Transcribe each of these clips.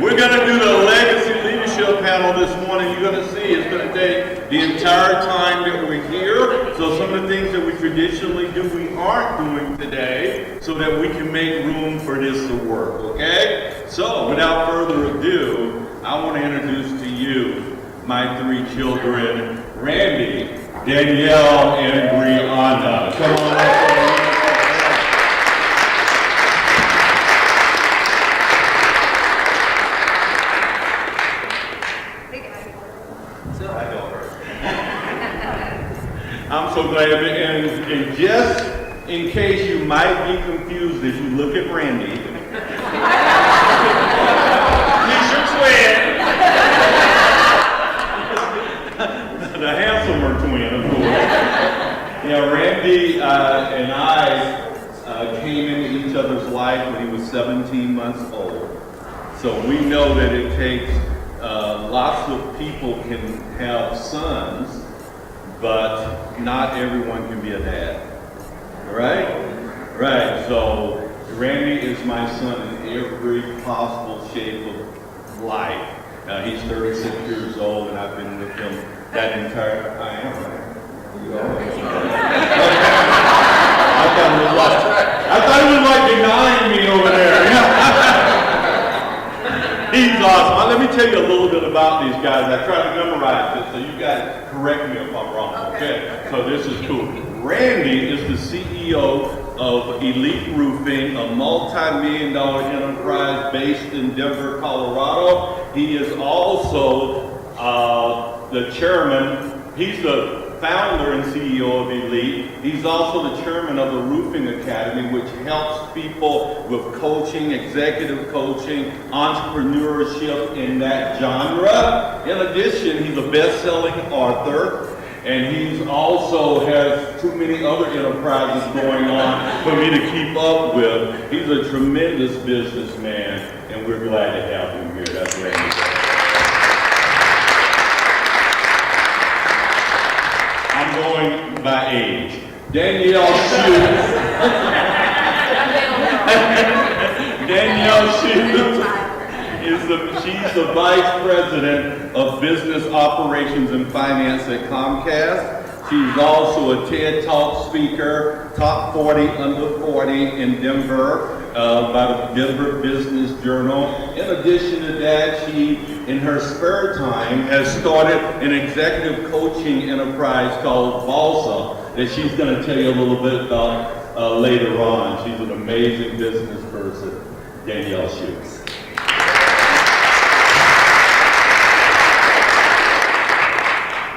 We're going to do the Legacy Leadership panel this morning. You're going to see it's going to take the entire time that we're here. So some of the things that we traditionally do, we aren't doing today so that we can make room for this to work, okay? So without further ado, I want to introduce to you my three children, Randy, Danielle, and Brianna. Come on up. I'm so glad, and just in case you might be confused as you look at Randy, he's your twin, the handsomer twin, of course. Yeah, Randy and I came into each other's life when he was 17 months old, so we know that it takes lots of people can have sons, but not everyone can be a dad, right? Right, so Randy is my son in every possible shape of life. He's 36 years old, and I've been with him that entire, I am, right? You are? I thought he was like denying me over there. He's awesome. Let me tell you a little bit about these guys. I tried to memorize this, so you guys correct me if I'm wrong, okay? So this is cool. Randy is the CEO of Elite Roofing, a multi-million-dollar enterprise based in Denver, Colorado. He is also the chairman. He's the founder and CEO of Elite. He's also the chairman of the Roofing Academy, which helps people with coaching, executive coaching, entrepreneurship in that genre. In addition, he's a best-selling author, and he's also has too many other enterprises going on for me to keep up with. He's a tremendous businessman, and we're glad to have him here. That's Randy. I'm going by age. Danielle Schutz. Danielle Schutz she's the Vice President of Business Operations and Finance at Comcast. She's also a TED Talk speaker, top 40 under 40 in Denver, by the Denver Business Journal. In addition to that, she, in her spare time, has started an executive coaching enterprise called Balsa that she's going to tell you a little bit about later on. She's an amazing business person, Danielle Schutz.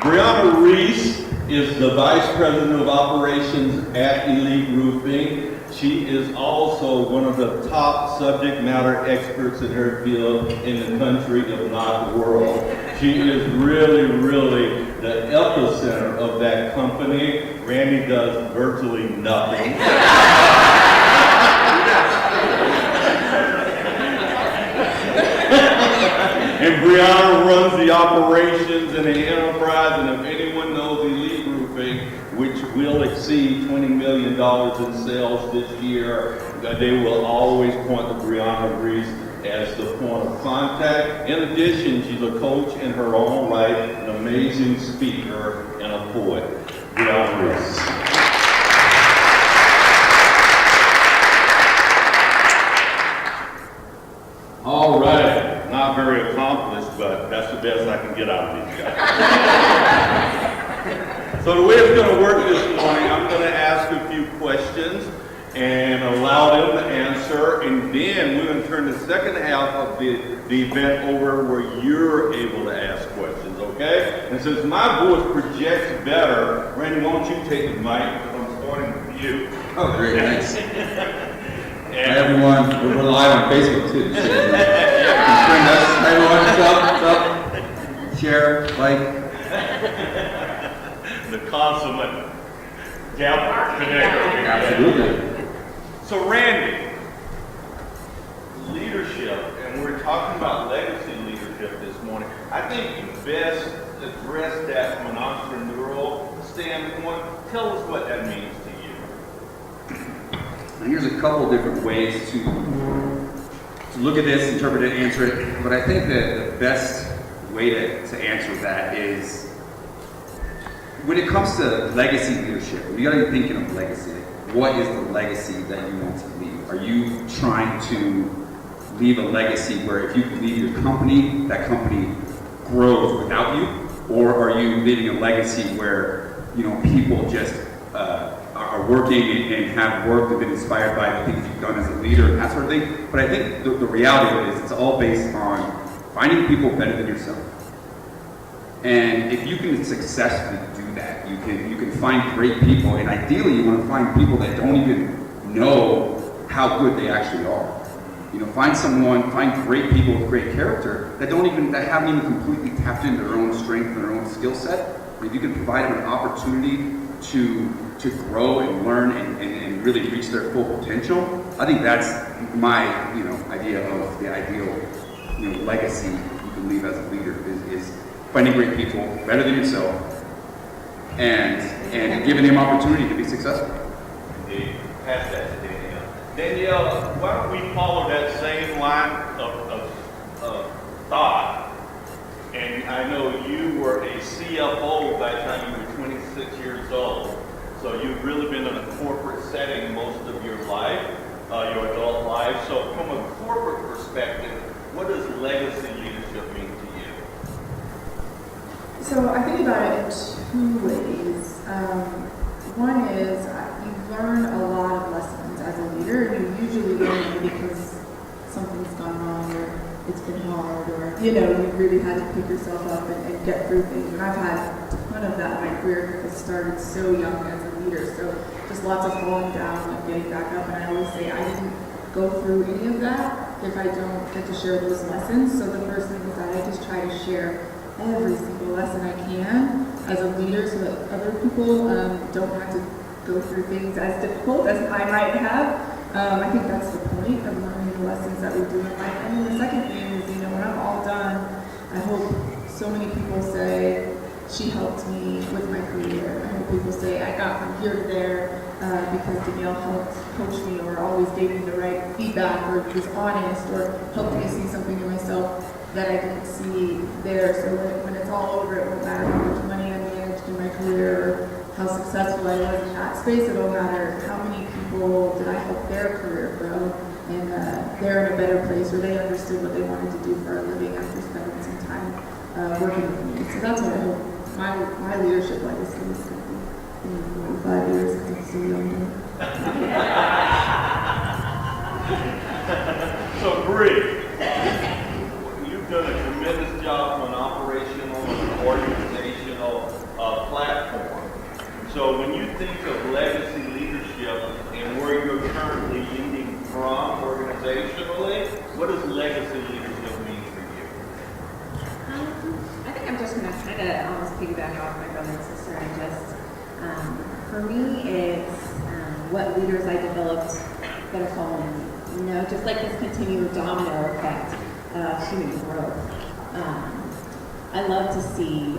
Brianna Reese is the Vice President of Operations at Elite Roofing. She is also one of the top subject matter experts in her field in the country, if not the world. She is really, really the epicenter of that company. Randy does virtually nothing. And Brianna runs the operations and the enterprise, and if anyone knows Elite Roofing, which will exceed $20 million in sales this year, they will always point to Brianna Reese as the point of contact. In addition, she's a coach in her own right, an amazing speaker, and a poet. Brianna Reese. All right. Not very accomplished, but that's the best I can get out of these guys. So the way it's going to work this morning, I'm going to ask a few questions and allow them to answer, and then we're going to turn the second half of the event over where you're able to ask questions, okay? And since my voice projects better, Randy, why don't you take the mic? I'm starting with you. Oh, great, thanks. Hi, everyone. We're live on Facebook, too. So, bring us. Hi, everyone. What's up? Share, like. The consummate gap connector. Absolutely. So, Randy, leadership, and we're talking about legacy leadership this morning. I think you best address that from an entrepreneurial standpoint. Tell us what that means to you. Here's a couple different ways to look at this, interpret it, answer it. But I think that the best way to answer that is when it comes to legacy leadership, you got to be thinking of legacy. What is the legacy that you want to leave? Are you trying to leave a legacy where if you leave your company, that company grows without you? Or are you leaving a legacy where, people just are working and have worked and been inspired by the things you've done as a leader and that sort of thing? But I think the reality of it is it's all based on finding people better than yourself. And if you can successfully do that, you can find great people, and ideally you want to find people that don't even know how good they actually are. Find great people with great character that haven't even completely tapped into their own strength and their own skill set. If you can provide them an opportunity to grow and learn and really reach their full potential, I think that's my idea of the ideal legacy you can leave as a leader is finding great people better than yourself and giving them opportunity to be successful. Indeed. Pass that to Danielle. Danielle, why don't we follow that same line of thought? And I know you were a CFO by the time you were 26 years old. So you've really been in a corporate setting most of your life, your adult life. So from a corporate perspective, what does legacy leadership mean to you? So I think about it in two ways. One is you learn a lot of lessons as a leader, and you usually learn them because something's gone wrong or it's been hard or, you've really had to pick yourself up and get through things. And I've had a ton of that in my career because I started so young as a leader. So just lots of falling down and getting back up. And I always say I didn't go through any of that if I don't get to share those lessons. So the first thing is that I just try to share every single lesson I can as a leader so that other people don't have to go through things as difficult as I might have. I think that's the point of learning the lessons that we do in life. And then the second thing is, when I'm all done, I hope so many people say, she helped me with my career. I hope people say, I got from here to there because Danielle helped coach me or always gave me the right feedback or was honest or helped me see something in myself that I didn't see there. So when it's all over, it won't matter how much money I managed in my career or how successful I was in that space. It won't matter how many people did I help their career grow and they're in a better place or they understood what they wanted to do for a living after spending some time working with me. So that's what I hope my leadership legacy is going to be in 45 years because I'm so young. So Bree, you've done a tremendous job from an operational and organizational platform. So when you think of legacy leadership and where you're currently leading from organizationally, what does legacy leadership mean for you? I think I'm just going to kind of almost piggyback off my brother and sister and just, for me, it's what leaders I developed that are following me. Just like this continued domino effect of human growth. I love to see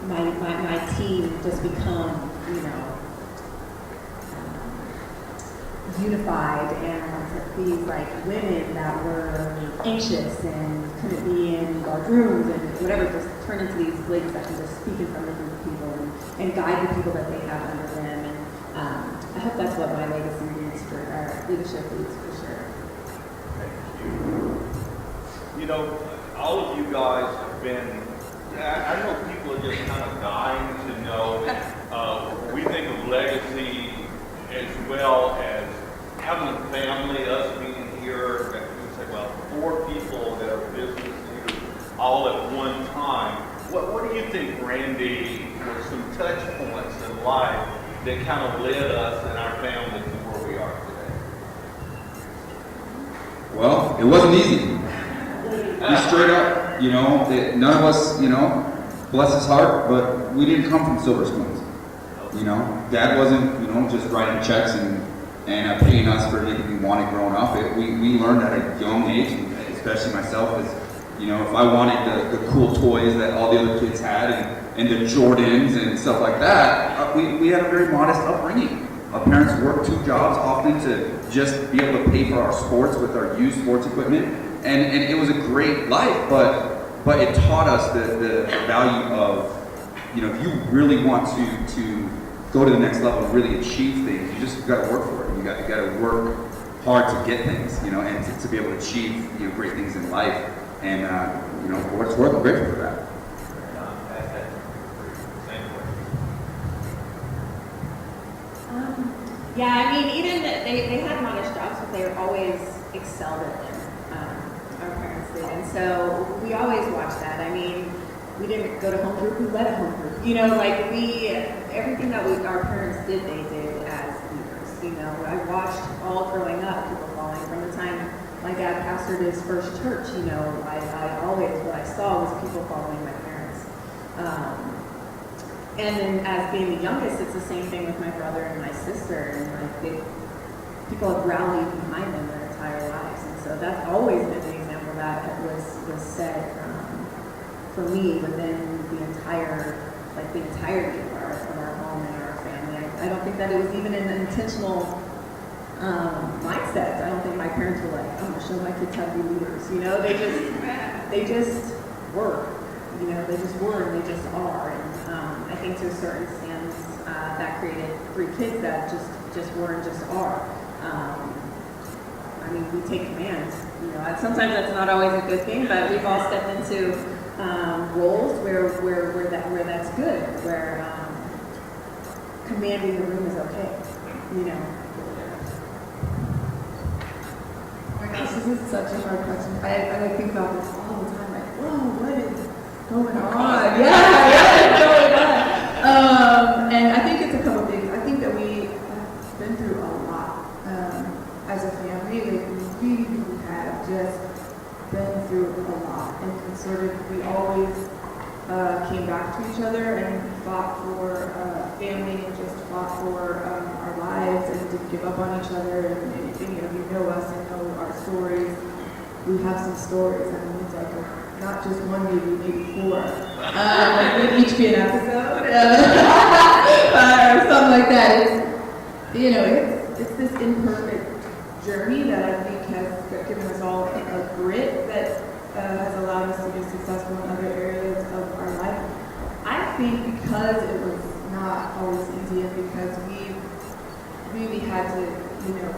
my team just become, unified and these women that were anxious and couldn't be in guardrooms and whatever, just turn into these ladies that can just speak in front of a group of people and guide the people that they have under them. And I hope that's what my legacy leads for, our leadership leads for sure. Thank you. All of you guys have been, I know people are just kind of dying to know. We think of legacy as well as having a family, us being here, we say, well, 4 people that are business leaders all at one time. What do you think, Randy, were some touch points in life that kind of led us and our family to where we are today? Well, it wasn't easy. Just straight up, none of us, bless his heart, but we didn't come from silver spoons. Dad wasn't, just writing checks and paying us for anything we wanted growing up. We learned at a young age, especially myself, is, if I wanted the cool toys that all the other kids had and the Jordans and stuff like that, we had a very modest upbringing. Our parents work 2 jobs often to just be able to pay for our sports with our used sports equipment. And it was a great life, but it taught us the value of, if you really want to go to the next level and really achieve things, you just got to work for it. You got to work hard to get things, and to be able to achieve, great things in life. And, for what it's worth, I'm grateful for that. Yeah, I mean, even they had modest jobs, but they always excelled at them. Our parents did, and so we always watched that. I mean, we didn't go to home group; we led a home group. Everything that our parents did, they did as leaders. I watched all growing up, people following from the time my dad pastored his first church. I always what I saw was people following my parents. And then as being the youngest, it's the same thing with my brother and my sister. And people have rallied behind them their entire lives. And so that's always been the example that was set for me within the entirety of our home and our family. I don't think that it was even an intentional mindset. I don't think my parents were like, I'm going to show my kids how to be leaders. They just were. They just were and they just are. And I think to a certain extent, that created 3 kids that just were and just are. We take commands. Sometimes that's not always a good thing, but we've all stepped into roles where that's good, where commanding the room is okay. Oh my gosh, this is such a hard question. I think about this all the time. Like, whoa, what is going on? Yeah, what's going on? And I think it's a couple things. I think that we have been through a lot as a family. Like, we really have just been through a lot, and we always came back to each other and fought for family and just fought for our lives and didn't give up on each other. And if any of you know us and know our stories, we have some stories. It's like not just one maybe 4. Would each be an episode or something like that. It's this imperfect journey that I think has given us all a grit that has allowed us to be successful in other areas of our life. I think because it was not always easy and because we really had to,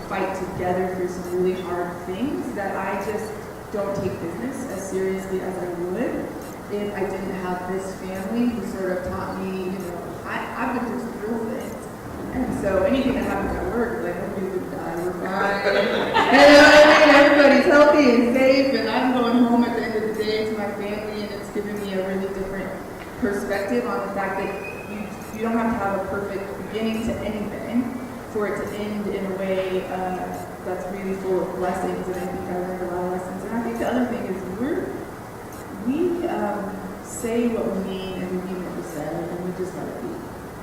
fight together through some really hard things, that I just don't take business as seriously as I would if I didn't have this family who sort of taught me, I've been through some real things. And so anything that happens at work, like, nobody's going to die, we're fine. Everybody's healthy and safe, and I'm going home at the end of the day to my family, and it's given me a really different perspective on the fact that you don't have to have a perfect beginning to anything for it to end in a way that's really full of blessings, and I think I learned a lot of lessons. And I think the other thing is we say what we mean and we mean what we say, and we just let it be.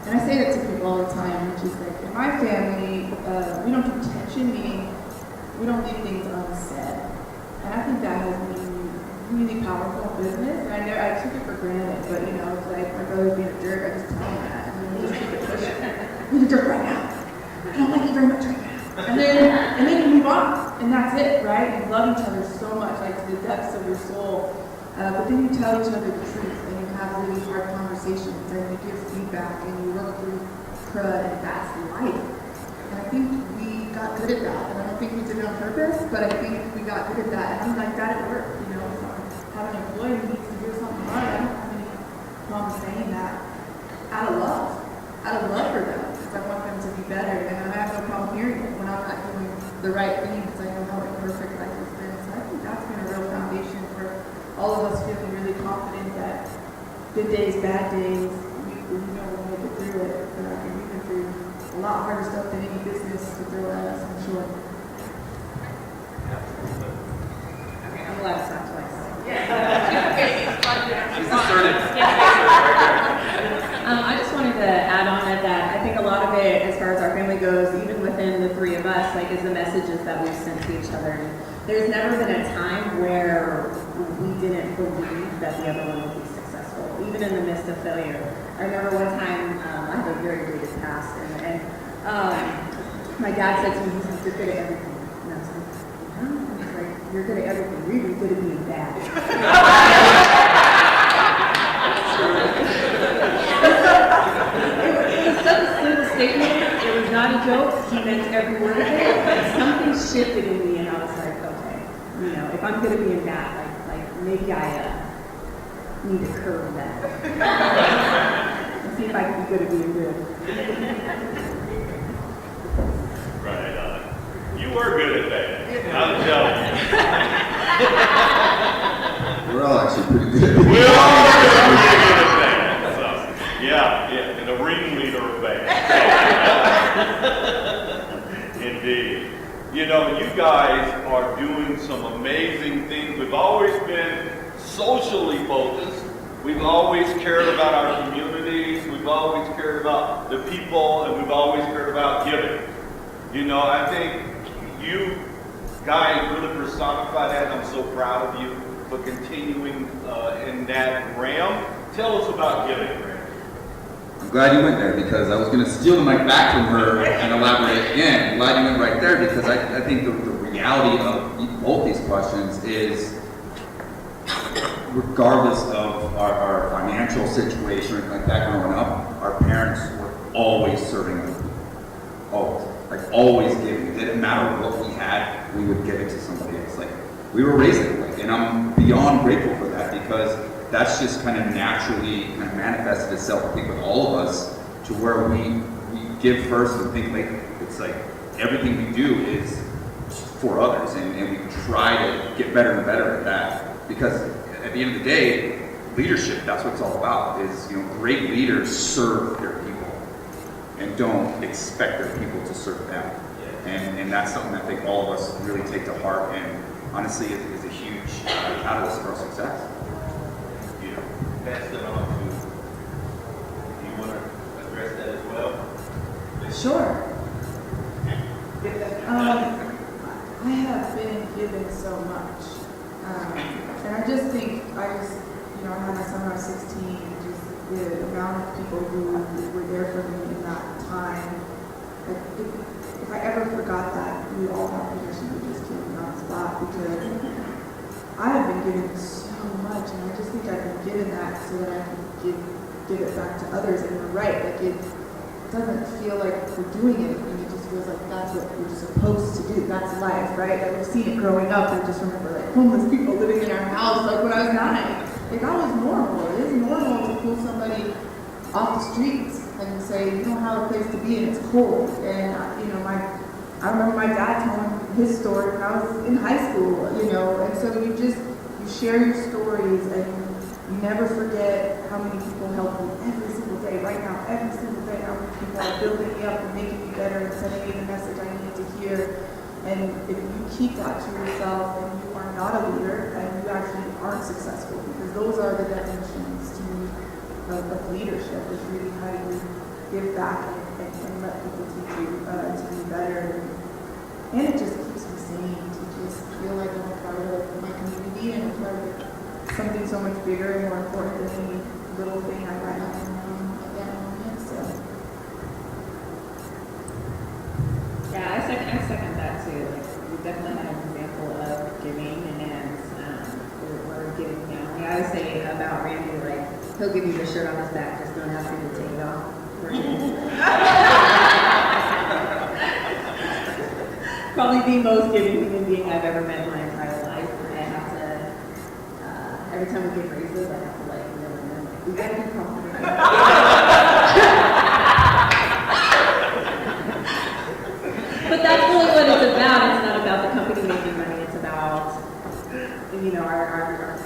And I say that to people all the time, which is like, in my family, we don't do tension, meaning we don't leave things unsaid. And I think that has been really powerful in business. And I took it for granted, but it's like my brother's being a jerk, I just tell him that, and then we just keep it pushing. He's a jerk right now. I don't like you very much right now. And then you move on, and that's it, right? You love each other so much, like to the depths of your soul. But then you tell each other the truth, and you have really hard conversations, and you give feedback, and you work through crud, and that's life. And I think we got good at that. And I don't think we did it on purpose, but I think we got good at that. And I'm like that at work, If I have an employee who needs to do something hard, I don't have any problem saying that out of love for them, because I want them to be better. And I have no problem hearing it when I'm not doing the right thing, because I know how imperfect life has been. So I think that's been a real foundation for all of us feeling really confident that good days, bad days, we know we'll make it through it. And we've been through a lot harder stuff than any business to throw at us, I'm sure. Okay, I'm allowed to talk twice. She's assertive. I just wanted to add on to that. I think a lot of it, as far as our family goes, even within the 3 of us, is the messages that we've sent to each other. And there's never been a time where we didn't believe that the other one would be successful, even in the midst of failure. I remember one time, I have a very dated past, and My dad said to me, he said, "You're good at everything." And I was like, "Huh?" And he's like, "You're good at everything. You're even good at being bad." It was such a simple statement. It was not a joke. He meant every word of it. But something shifted in me, and I was like, okay, you know, if I'm good at being bad, like maybe I need to curb that and see if I can be good at being good. Right. You were good at that. I'm telling you. We're all actually pretty good. We all pretty good at that. So, yeah, and the ringleader of that. Indeed. You know, you guys are doing some amazing things. We've always been socially focused. We've always cared about our communities. We've always cared about the people, and we've always cared about giving. You know, I think you guys really personify that. I'm so proud of you for continuing in that realm. Tell us about giving, Randy. I'm glad you went there because I was going to steal the mic back from her and elaborate again. I'm glad you went right there because I think the reality of both these questions is regardless of our financial situation or anything like that growing up, our parents were always serving other people. Always. Like always giving. It didn't matter what we had, we would give it to somebody else. Like we were raised that way. And I'm beyond grateful for that because that's just kind of naturally kind of manifested itself, I think, with all of us to where we give first and think like it's like everything we do is for others and we try to get better and better at that because at the end of the day, leadership, that's what it's all about is, you know, great leaders serve their people and don't expect their people to serve them. And that's something I think all of us really take to heart and honestly is a huge catalyst for our success. Pass that on to, do you want to address that as well? Sure. I have been given so much. And I just think, you know, I had my son when I was 16, and just the amount of people who were there for me in that time. Like, if I ever forgot that, we all have permission to just kill me on the spot because I have been given so much, and I just think I've been given that so that I can give it back to others. And you're right, like it doesn't feel like we're doing anything. It just feels like that's what we're supposed to do. That's life, right? Like we've seen it growing up. I just remember like homeless people living in our house, like when I was 9. Like that was normal. It is normal to pull somebody off the streets and say you don't have a place to be and it's cold. And you know, I remember my dad telling his story when I was in high school. You know, and so you share your stories and you never forget how many people help you every single day. Right now, every single day, how many people are building me up and making me better and sending me the message I need to hear. And if you keep that to yourself and you are not a leader and you actually aren't successful, because those are the definitions to me of leadership, is really how do you give back and let people teach you to be better. And it just keeps me sane to just feel like I'm a part of my community and a part of something so much bigger and more important than any little thing I might have at that moment. So. Yeah, I second that too. Like, we definitely have an example of giving, and we're giving now. We always say about Randy, like he'll give you the shirt on his back, just don't ask him to take it off. We're giving. Probably the most giving human being I've ever met in my entire life. I have to, every time we give raises, I have to like, we gotta be confident. But that's really what it's about. It's not about the company making money. It's about, you know, our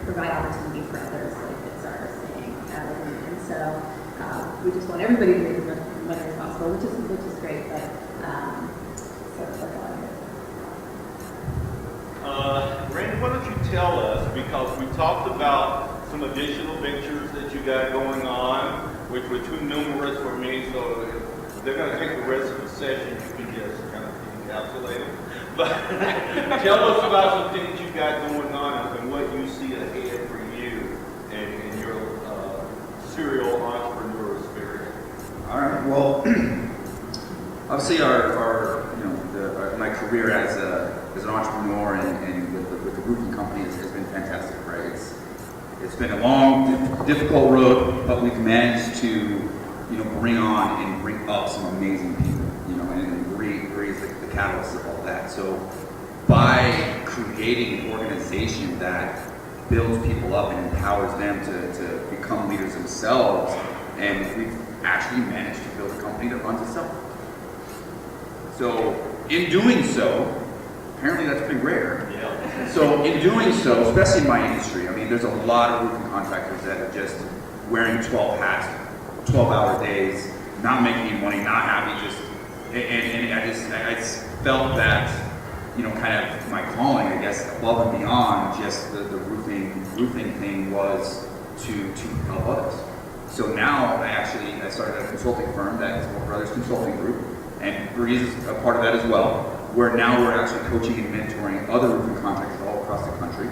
provide opportunity for others, like it's our saying. And so we just want everybody to make as much money as possible, which is great. But so that's all I have. Randy, why don't you tell us, because we talked about some additional ventures that you got going on, which were too numerous for me, so if they're going to take the rest of the session, you can just kind of encapsulate them. But tell us about some things you got going on and what you see ahead for you in your serial entrepreneur spirit. All right, well, obviously my career as an entrepreneur and with the roofing company has been fantastic, right? It's been a long, difficult road, but we've managed to, bring on and bring up some amazing people, and Bree is the catalyst of all that. So by creating an organization that builds people up and empowers them to become leaders themselves, and we've actually managed to build a company that runs itself. So in doing so, apparently that's pretty rare. Yeah. So in doing so, especially in my industry, I mean, there's a lot of roofing contractors that are just wearing 12 hats, 12-hour days, not making any money, not happy, and I just felt that, kind of my calling, I guess, above and beyond just the roofing thing was to help others. So now I started a consulting firm that is Moore Brothers Consulting Group, and Bree is a part of that as well, where now we're actually coaching and mentoring other roofing contractors all across the country.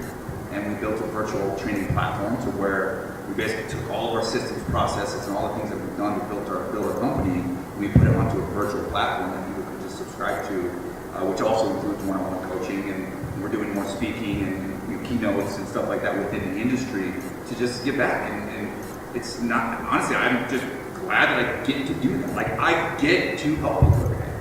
And we built a virtual training platform to where we basically took all of our systems, processes, and all the things that we've done to build our company. We put it onto a virtual platform that people can just subscribe to, which also includes one-on-one coaching, and we're doing more speaking and keynotes and stuff like that within the industry to just give back. And it's not, honestly, I'm just glad that I get to do that. Like, I get to help people every day.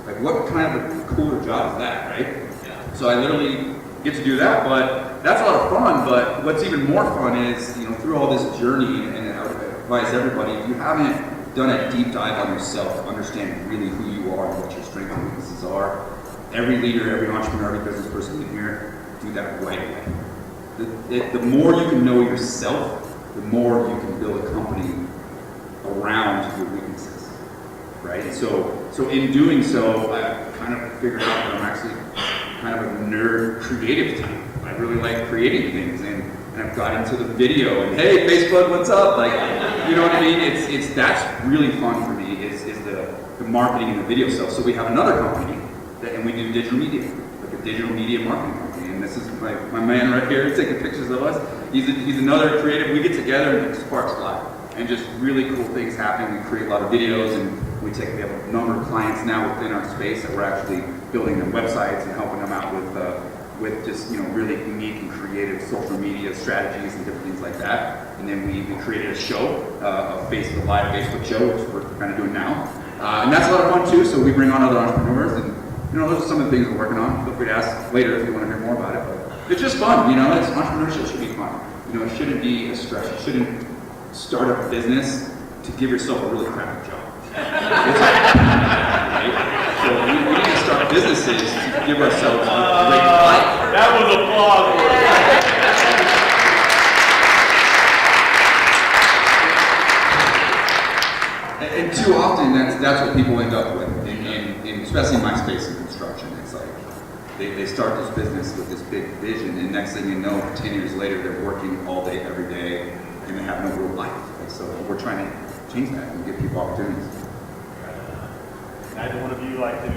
Like, what kind of a cooler job is that, right? Yeah. So I literally get to do that, but that's a lot of fun. But what's even more fun is, through all this journey, and I would advise everybody, if you haven't done a deep dive on yourself to understand really who you are and what your strengths and weaknesses are, every leader, every entrepreneur, every business person in here, do that right away. The more you can know yourself, the more you can build a company around your weaknesses, right? So in doing so, I kind of figured out that I'm actually kind of a nerd creative type. I really like creating things, and I've got into the video, and hey, Facebook, what's up? Like, you know what I mean? It's that's really fun for me, is the marketing and the video stuff. So we have another company, and we do digital media, like a digital media marketing company. And this is my man right here taking pictures of us. He's another creative. We get together and sparks fly, and just really cool things happen. We create a lot of videos, and we have a number of clients now within our space that we're actually building them websites and helping them out with just really unique and creative social media strategies and different things like that. And then we created a show, a live Facebook show, which we're kind of doing now, and that's a lot of fun too. So we bring on other entrepreneurs, and those are some of the things we're working on. Feel free to ask later if you want to hear more about it. But it's just fun, entrepreneurship should be fun. It shouldn't be a stress. You shouldn't start a business to give yourself a really crappy job. Right? So we need to start businesses to give ourselves a great life. That was applause for it. And too often, that's what people end up with, especially in my space in construction. It's like they start this business with this big vision, and next thing you know, 10 years later, they're working all day, every day, and they have no real life. And so we're trying to change that and give people opportunities. Either one of you like to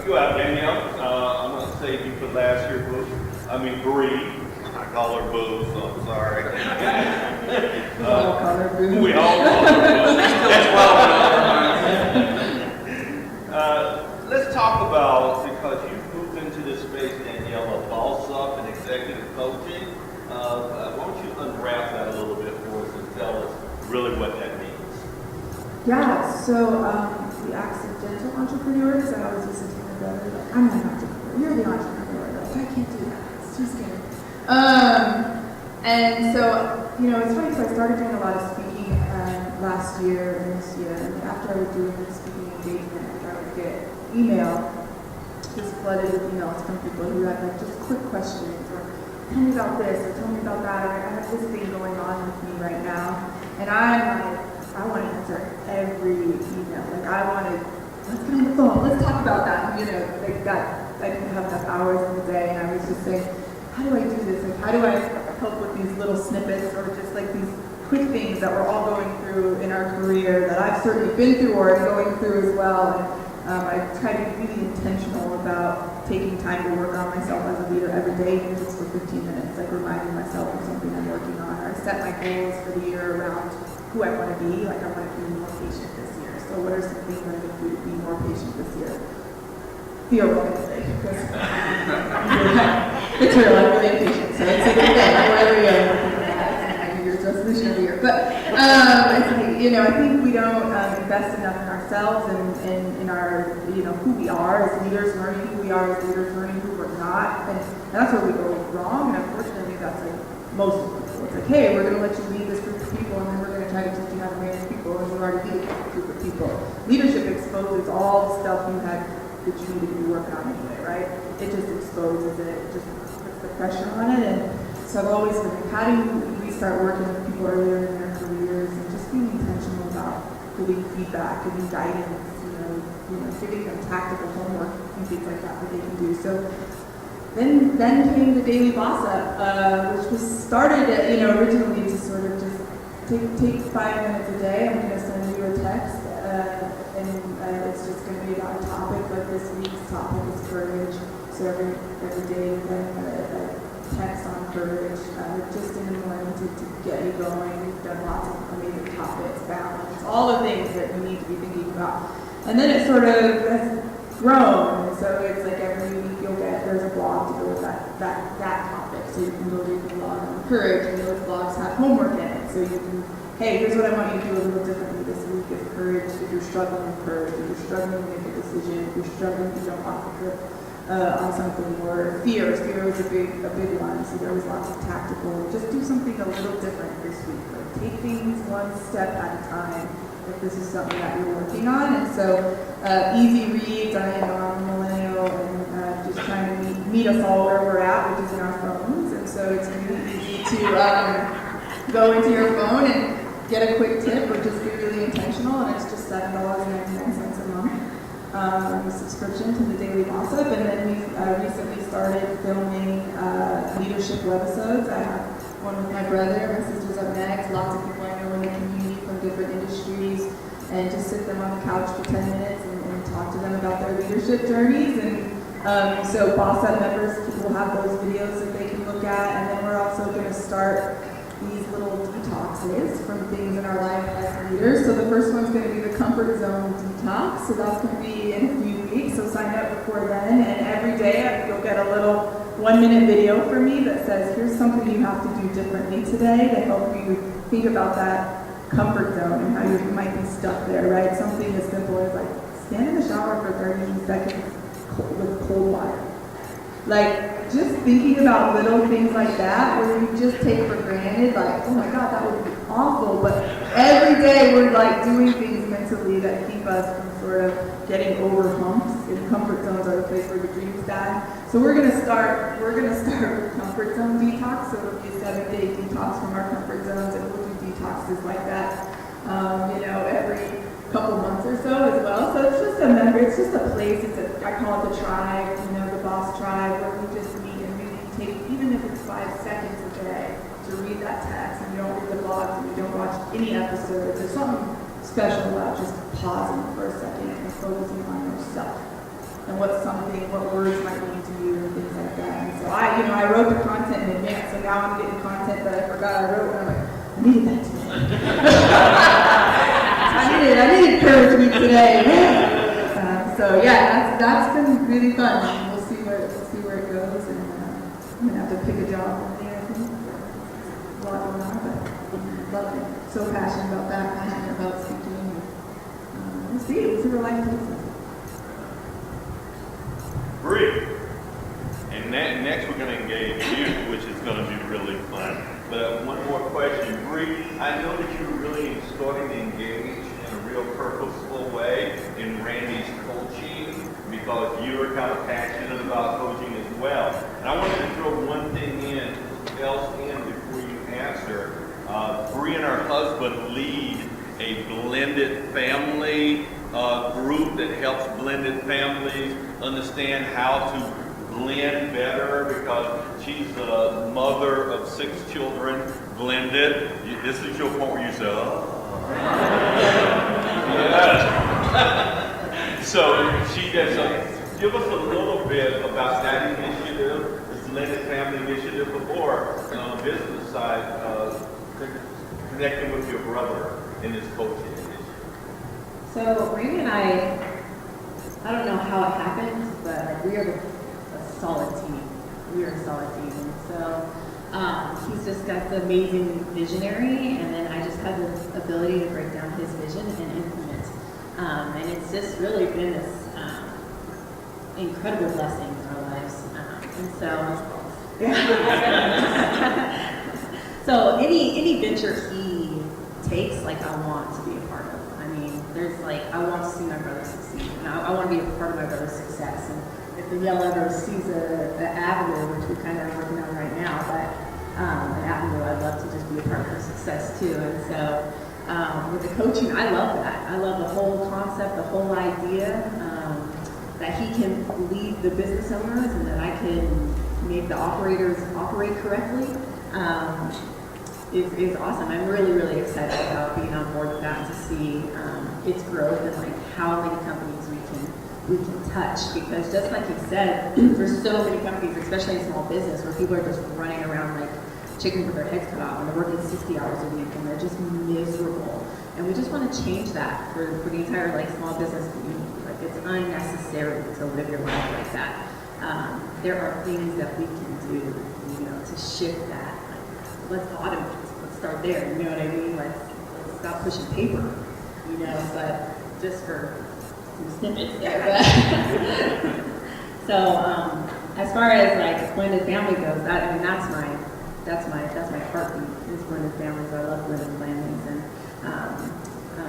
go out, Danielle? I'm going to save you for last year, Boo. Bree. I call her Boo, so I'm sorry. We all call her Boo. We all call her Boo. That's well. Let's talk about, because you've moved into this space, Danielle, of boss up and executive coaching. Why don't you unwrap that a little bit for us and tell us really what that means? Yeah, so the accidental entrepreneurs, I always listen to my brother, like, I'm not an entrepreneur, you're the entrepreneur. Like, I can't do that, it's too scary. And so, it's funny, so I started doing a lot of speaking last year and this year, and after I was doing the speaking engagement, I would get email, just flooded with emails from people who had like just quick questions, or tell me about this, or tell me about that, or I have this thing going on with me right now, and I'm like, I want to answer every email. Like, let's get on the phone, let's talk about that. Like that, I didn't have enough hours in the day, and I was just saying, how do I do this? Like, how do I help with these little snippets, or just like these quick things that we're all going through in our career that I've certainly been through or am going through as well. And I try to be really intentional about taking time to work on myself as a leader every day, even if it's for 15 minutes, like reminding myself of something I'm working on. Or I set my goals for the year around who I want to be. Like I want to be more patient this year. So what are some things I'm going to do to be more patient this year? Theoretically, because it's real, I'm really impatient. So it's like, okay, whatever you are working on that. It's like a New Year's resolution every year. But it's like, you know, I think we don't invest enough in ourselves and in our, you know, who we are as leaders, learning who we are as leaders, learning who we're not. And that's where we go wrong. And unfortunately, that's like most of people. It's like, hey, we're going to let you lead this group of people, and then we're going to try to teach you how to manage people, and you already lead a group of people. Leadership exposes all the stuff you had that you needed to be working on anyway, right? It just exposes it, it just puts the pressure on it. And so I've always been like, how do we start working with people earlier in their careers and just being intentional about giving feedback, giving guidance, you know, giving them tactical homework and things like that they can do. So then came the Daily Boss Up, which was started, originally to sort of just take 5 minutes a day. I'm going to send you a text, and it's just going to be about a topic. Like this week's topic is courage. So every day we're getting a text on courage, just in the morning to get you going. We've done lots of amazing topics, balance, all the things that you need to be thinking about. And then it sort of has grown, and so it's like every week there's a blog to go with that topic. So you can go read the blog on courage, and those blogs have homework in it. So you can, hey, here's what I want you to do a little differently this week is courage. If you're struggling with courage, if you're struggling to make a decision, if you're struggling to jump off the cliff on something, or fear was a big one. So there was lots of tactical, just do something a little different this week. Like take things one step at a time if this is something that you're working on. And so easy reads, I'm a millennial, and just trying to meet us all where we're at, which is in our phones. And so it's really easy to go into your phone and get a quick tip, or just be really intentional, and it's just $7.99 a month subscription to the Daily Boss Up. And then we recently started filming leadership webisodes. I have one with my brother, my sister's up next, lots of people I know in the community from different industries, and just sit them on the couch for 10 minutes and talk to them about their leadership journeys. And so Boss Up members will have those videos that they can look at, and then we're also going to start these little detoxes from things in our life as leaders. So the first one's going to be the comfort zone detox. So that's going to be in a few weeks. So sign up before then. And every day you'll get a little 1-minute video from me that says, here's something you have to do differently today to help you think about that comfort zone and how you might be stuck there, right? Something as simple as like stand in the shower for 30 seconds with cold water. Like, just thinking about little things like that where you just take for granted, like, oh my God, that would be awful. But every day we're like doing things mentally that keep us from sort of getting over humps, and comfort zones are the place where the dreams die. So we're gonna start with comfort zone detox. So it'll be a 7-day detox from our comfort zones, and we'll do detoxes like that, every couple months or so as well. So it's just it's just a place, I call it the tribe, the boss tribe, where we just meet and really take, even if it's 5 seconds a day, to read that text, and you don't read the blogs, and you don't watch any episodes. There's something special about just pausing for a second and focusing on yourself and what words might mean to you and things like that. And so I wrote the content in advance, so now I'm getting content that I forgot I wrote, and I'm like, I needed that today. I needed courage week today. So yeah, that's been really fun. We'll see where it goes, and I'm gonna have to pick a job one day, I think. A lot going on, but love it. So passionate about that, passionate about speaking. We'll see where life takes us. Bree. And next we're going to engage you, which is going to be really fun. But one more question. Bree, I know that you're really starting to engage in a real purposeful way in Randy's coaching, because you're kind of passionate about coaching as well. And I wanted to throw one thing else in before you answer. Bree and her husband lead a blended family group that helps blended families understand how to blend better, because she's a mother of 6 children, blended. This is your point where you say, oh. Yes. So she does. Give us a little bit about that initiative, this blended family initiative, before business side, connecting with your brother. in this coaching initiative? So Randy and I don't know how it happened, but like we are a solid team. We are a solid team. And so he's just got the amazing visionary, and then I just have the ability to break down his vision and implement. And it's just really been this incredible blessing in our lives. And so, so any venture he takes, like I want to be a part of. I mean, there's like, I want to see my brother succeed, and I want to be a part of my brother's success. And if the Yale ever sees an avenue, which we kind of are working on right now, but an avenue, I'd love to just be a part of her success too. And so with the coaching, I love that. I love the whole concept, the whole idea, that he can lead the business owners and that I can make the operators operate correctly. Is awesome. I'm really, really excited about being on board with that and to see its growth and like how many companies we can touch. Because just like you said, there's so many companies, especially in small business, where people are just running around like chickens with their heads cut off and they're working 60 hours a week and they're just miserable. And we just want to change that for the entire like small business community. Like it's unnecessary to live your life like that. There are things that we can do, you know, to shift that. Like, let's automate. Let's start there. You know what I mean? Let's stop pushing paper. You know, but just for some snippets there. So as far as like blended family goes, that, I mean, that's my heartbeat is blended families. I love blended families, and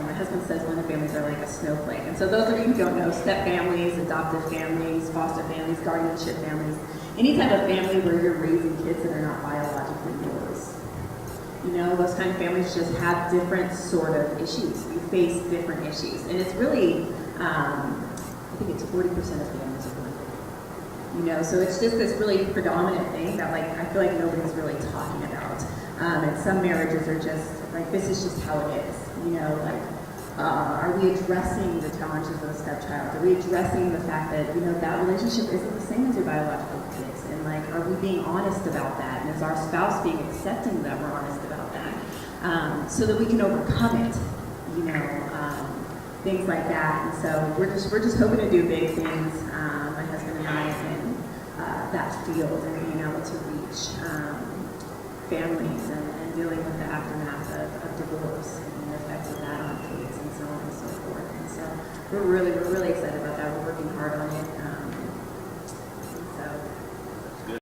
my husband says blended families are like a snowflake. And so those of you who don't know, step families, adoptive families, foster families, guardianship families, any type of family where you're raising kids that are not biologically yours. You know, those kind of families just have different sort of issues. You face different issues. And it's really, I think it's 40% of families are blended. You know, so it's just this really predominant thing that like, I feel like nobody's really talking about. And some marriages are just, like, this is just how it is. You know, like, are we addressing the challenges of a stepchild? Are we addressing the fact that, you know, that relationship isn't the same as your biological kids? And like, are we being honest about that? And is our spouse being accepting that we're honest about that? So that we can overcome it, you know, things like that. And so we're just hoping to do big things, my husband and I, in that field and being able to reach families and dealing with the aftermath of divorce and the effects of that on kids and so on and so forth. And so we're really excited about that. We're working hard on it.